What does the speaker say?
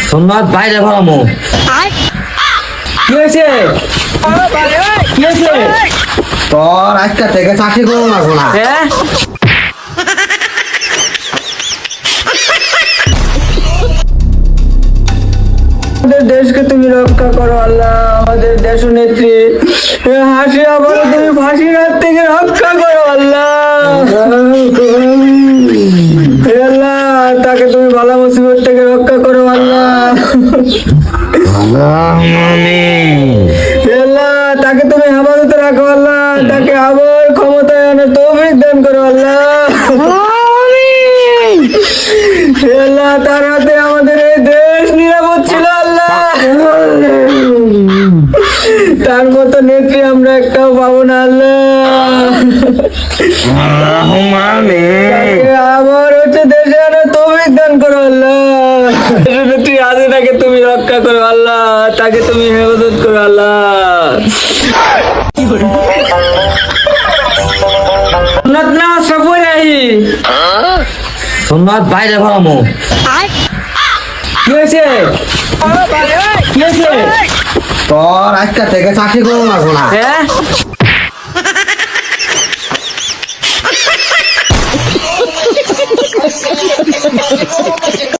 সোমনাথ বাইরে ভাড়ামো। কি হয়েছে? কি হয়েছে? তোর আজকে থেকে চাকরি করবো না শোনা। হ্যাঁ, আমাদের দেশকে তুমি রক্ষা করো আল্লাহ। আমাদের দেশ নেত্রী হাসি আবার তুমি ফাঁসির হাত থেকে রক্ষা করো আল্লাহ। হে আল্লাহ, তাকে তুমি বালা মুসিবত থেকে রক্ষা করো আল্লাহ। হে আল্লাহ, তাকে তুমি হেফাজতে রাখো আল্লাহ। তাকে আবার ক্ষমতায় আনার তৌফিক দান করো আল্লাহ। হে আল্লাহ, তার হাতে আমাদের এই দেশ নিরাপদ ছিল আল্লাহ। তার মতো নেত্রী আমরা একটাও পাবো না আল্লাহ। তাকে আবার দেশে আনার তৌফিক দান করো আল্লাহ। নেত্রী হাসিনাকে তুমি রক্ষা করো আল্লাহ। তাকে তুমি হেফাজত করো আল্লাহ। না সবই নাই। সোমনাথ বাইরে ভাড়ামো। কি হয়েছে? কি হয়েছে? তোর আজকে থেকে চাকরি করবো না শোনা। হ্যাঁ,